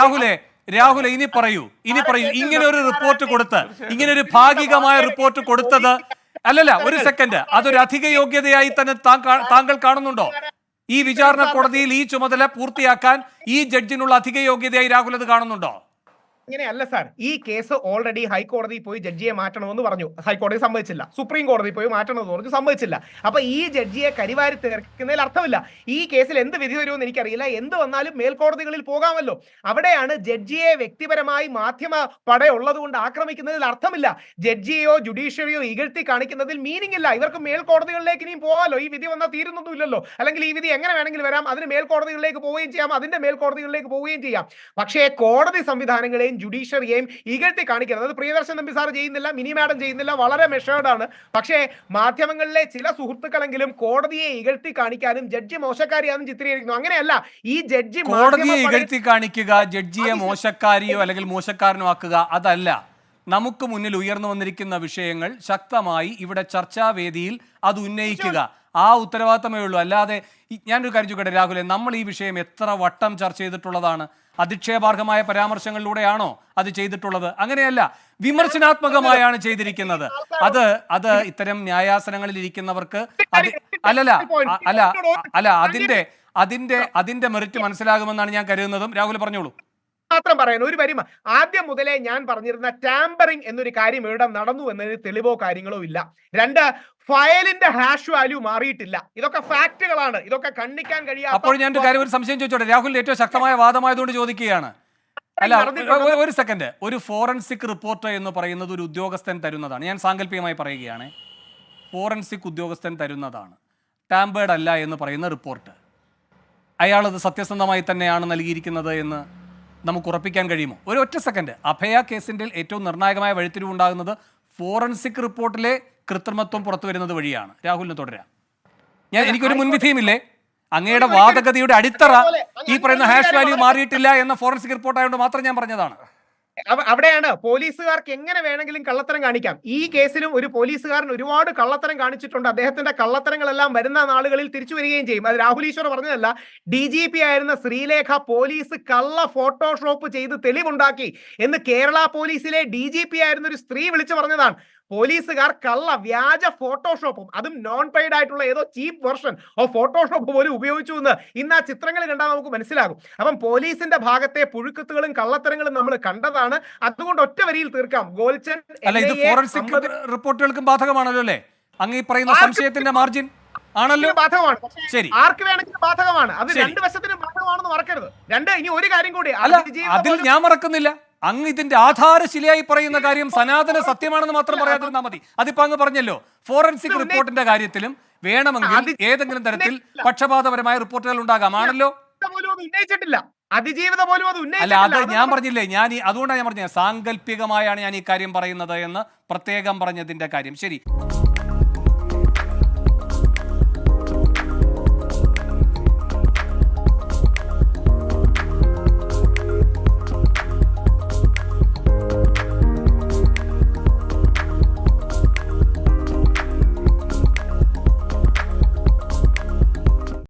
രാഹുലെ ഇനി പറയൂ ഇങ്ങനെ ഒരു റിപ്പോർട്ട് കൊടുത്ത് ഇങ്ങനെ ഒരു ഭാഗികമായ റിപ്പോർട്ട് കൊടുത്തത് അല്ലല്ല ഒരു സെക്കൻഡ് അതൊരു അധിക യോഗ്യതയായി തന്നെ താങ്കൾ കാണുന്നുണ്ടോ? ഈ വിചാരണ കോടതിയിൽ ഈ ചുമതല പൂർത്തിയാക്കാൻ ഈ ജഡ്ജിനുള്ള അധിക യോഗ്യതയായി രാഹുൽ അത് കാണുന്നുണ്ടോ? അങ്ങനെയല്ല സാർ, ഈ കേസ് ഓൾറെഡി ഹൈക്കോടതിയിൽ പോയി ജഡ്ജിയെ മാറ്റണമെന്ന് പറഞ്ഞു. ഹൈക്കോടതി സമ്മതിച്ചില്ല. സുപ്രീം കോടതി പോയി മാറ്റണമെന്ന് പറഞ്ഞു, സമ്മതിച്ചില്ല. അപ്പൊ ഈ ജഡ്ജിയെ കരിവാരി തീർക്കുന്നതിൽ അർത്ഥമില്ല. ഈ കേസിൽ എന്ത് വിധി വരുമെന്ന് എനിക്കറിയില്ല. എന്ത് വന്നാലും മേൽക്കോടതികളിൽ പോകാമല്ലോ. അവിടെയാണ് ജഡ്ജിയെ വ്യക്തിപരമായി മാധ്യമ പടയുള്ളത് കൊണ്ട് ആക്രമിക്കുന്നതിൽ അർത്ഥമില്ല. ജഡ്ജിയെയോ ജുഡീഷ്യറിയോ ഇകഴ്ത്തി കാണിക്കുന്നതിൽ മീനിങ് ഇല്ല. ഇവർക്ക് മേൽക്കോടതികളിലേക്ക് ഇനിയും പോകാമല്ലോ. ഈ വിധി വന്നാൽ തീരുന്നൊന്നുമില്ലല്ലോ. അല്ലെങ്കിൽ ഈ വിധി എങ്ങനെ വേണമെങ്കിലും വരാം. അതിന് മേൽക്കോടതികളിലേക്ക് പോവുകയും ചെയ്യാം, അതിന്റെ മേൽക്കോടതികളിലേക്ക് പോവുകയും ചെയ്യാം. പക്ഷേ കോടതി സംവിധാനങ്ങളെയും ജുഡീഷ്യറിയെയും ഇകഴ്ത്തി കാണിക്കുന്നത് അത് പ്രിയദർശൻ തമ്പി സാർ ചെയ്യുന്നില്ല, മിനി മാഡം ചെയ്യുന്നില്ല, വളരെ മെഷേർഡ് ആണ്. പക്ഷേ മാധ്യമങ്ങളിലെ ചില സുഹൃത്തുക്കളെങ്കിലും കോടതിയെ ഇകഴ്ത്തി കാണിക്കാനും ജഡ്ജി മോശക്കാരിയാണെന്ന് ചിത്രീകരിക്കുന്നു. അങ്ങനെയല്ല, ഈ ജഡ്ജി കോടതിയെ ഇകഴ്ത്തി കാണിക്കുക, ജഡ്ജിയെ മോശക്കാരിയോ അല്ലെങ്കിൽ മോശക്കാരനോ ആക്കുക, അതല്ല. നമുക്ക് മുന്നിൽ ഉയർന്നു വന്നിരിക്കുന്ന വിഷയങ്ങൾ ശക്തമായി ഇവിടെ ചർച്ചാവേദിയിൽ അത് ഉന്നയിക്കുക, ആ ഉത്തരവാദിത്തമേ ഉള്ളൂ. അല്ലാതെ ഞാനൊരു കാര്യം ചോദിക്കട്ടെ രാഹുലെ, നമ്മൾ ഈ വിഷയം എത്ര വട്ടം ചർച്ച ചെയ്തിട്ടുള്ളതാണ്? അധിക്ഷേപാർഹമായ പരാമർശങ്ങളിലൂടെയാണോ അത് ചെയ്തിട്ടുള്ളത്? അങ്ങനെയല്ല, വിമർശനാത്മകമായാണ് ചെയ്തിരിക്കുന്നത്. അത് ഇത്തരം ന്യായാസനങ്ങളിൽ ഇരിക്കുന്നവർക്ക് അതിന്റെ മെറിറ്റ് മനസ്സിലാകുമെന്നാണ് ഞാൻ കരുതുന്നതും. രാഹുൽ പറഞ്ഞോളൂ. മാത്രം പറയാൻ ഒരു വരി. ആദ്യം മുതലേ ഞാൻ പറഞ്ഞിരുന്ന ടാമ്പറിംഗ് എന്നൊരു കാര്യം ഇവിടെ നടന്നു എന്നതിന് തെളിവോ കാര്യങ്ങളോ ഇല്ല. രണ്ട്, ഫയലിന്റെ ഹാഷ് വാല്യൂ മാറിയിട്ടില്ല. ഇതൊക്കെ ഫാക്ടുകളാണ്, ഇതൊക്കെ കണ്ണിക്കാൻ കഴിയാത്ത. അപ്പോൾ ഞാൻ ഒരു സംശയം ചോദിച്ചോട്ടെ രാഹുൽ, ഏറ്റവും ശക്തമായ വാദമായതുകൊണ്ട് ചോദിക്കുകയാണ്. അല്ല ഒരു സെക്കൻഡ്, ഒരു ഫോറൻസിക് റിപ്പോർട്ട് എന്ന് പറയുന്നത് ഒരു ഉദ്യോഗസ്ഥൻ തരുന്നതാണ്. ഞാൻ സാങ്കല്പികമായി പറയുകയാണ്, ഫോറൻസിക് ഉദ്യോഗസ്ഥൻ തരുന്നതാണ്. ടാമ്പേർഡ് അല്ല എന്ന് പറയുന്ന റിപ്പോർട്ട് അയാളത് സത്യസന്ധമായി തന്നെയാണ് നൽകിയിരിക്കുന്നത് എന്ന് നമുക്ക് ഉറപ്പിക്കാൻ കഴിയുമോ? ഒരു ഒറ്റ സെക്കൻഡ്. അഭയ കേസിൻ്റെ ഏറ്റവും നിർണായകമായ വഴിത്തിരിവുണ്ടാകുന്നത് ഫോറൻസിക് റിപ്പോർട്ടിലെ കൃത്രിമത്വം പുറത്തു വരുന്നത് വഴിയാണ്. രാഹുലിന് തുടരാം. എനിക്കൊരു മുൻവിധിയുമില്ലേ? അങ്ങയുടെ വാദഗതിയുടെ അടിത്തറ ഈ പറയുന്ന ഹാഷ് വാല്യൂ മാറിയിട്ടില്ല എന്ന ഫോറൻസിക് റിപ്പോർട്ട് ആയതുകൊണ്ട് മാത്രം ഞാൻ പറഞ്ഞതാണ്. അവിടെയാണ് പോലീസുകാർക്ക് എങ്ങനെ വേണമെങ്കിലും കള്ളത്തരം കാണിക്കാം. ഈ കേസിലും ഒരു പോലീസുകാരൻ ഒരുപാട് കള്ളത്തരം കാണിച്ചിട്ടുണ്ട്. അദ്ദേഹത്തിന്റെ കള്ളത്തരങ്ങളെല്ലാം വരുന്ന നാളുകളിൽ തിരിച്ചു വരികയും ചെയ്യും. അത് രാഹുൽ ഈശ്വർ പറഞ്ഞതല്ല. DGP ആയിരുന്ന ശ്രീലേഖ പോലീസ് കള്ള ഫോട്ടോഷോപ്പ് ചെയ്ത് തെളിവുണ്ടാക്കി എന്ന് കേരള പോലീസിലെ DGP ആയിരുന്ന ഒരു സ്ത്രീ വിളിച്ചു പറഞ്ഞതാണ്. പോലീസുകാർ വ്യാജ ഫോട്ടോഷോപ്പും, അതും നോൺ പെയ്ഡ് ആയിട്ടുള്ള ഏതോ ചീപ്പ് വെർഷൻ ഓഫ് ഫോട്ടോഷോപ്പ് പോലും ഉപയോഗിച്ചു എന്ന് ഇന്ന് ആ ചിത്രങ്ങൾ കണ്ടാൽ നമുക്ക് മനസ്സിലാകും. അപ്പം പോലീസിന്റെ ഭാഗത്തെ പുഴുക്കുത്തുകളും കള്ളത്തരങ്ങളും നമ്മൾ കണ്ടതാണ്. അതുകൊണ്ട് ഒറ്റ വരിയിൽ തീർക്കാം. ഗോൽച്ചൻ റിപ്പോർട്ടുകൾക്കും ബാധകമാണല്ലോ അല്ലേ? അങ്ങ് ഈ പറയുന്ന സംശയത്തിന്റെ മാർജിൻ ആണല്ലോ ബാധകമാണ്. ആർക്ക് വേണമെങ്കിലും ബാധകമാണ്. അത് രണ്ട് വശത്തിനും ബാധകമാണെന്ന് മറക്കരുത്. ഇനി ഒരു കാര്യം കൂടി, അതിൽ ഞാൻ മറക്കുന്നില്ല. അങ്ങ് ഇതിന്റെ ആധാരശിലയായി പറയുന്ന കാര്യം സനാതന സത്യമാണെന്ന് മാത്രം പറയാതിരുന്നാൽ മതി. അതിപ്പോ അങ്ങ് പറഞ്ഞല്ലോ, ഫോറൻസിക് റിപ്പോർട്ടിന്റെ കാര്യത്തിലും വേണമെങ്കിൽ ഏതെങ്കിലും തരത്തിൽ പക്ഷപാതപരമായ റിപ്പോർട്ടുകൾ ഉണ്ടാകാം. ആണല്ലോ, അതിജീവിത പോലും അത് അല്ല, അത് ഞാൻ പറഞ്ഞില്ലേ, അതുകൊണ്ടാണ് ഞാൻ പറഞ്ഞത് സാങ്കല്പികമായാണ് ഞാൻ ഈ കാര്യം പറയുന്നത് എന്ന് പ്രത്യേകം പറഞ്ഞതിന്റെ കാര്യം. ശരി.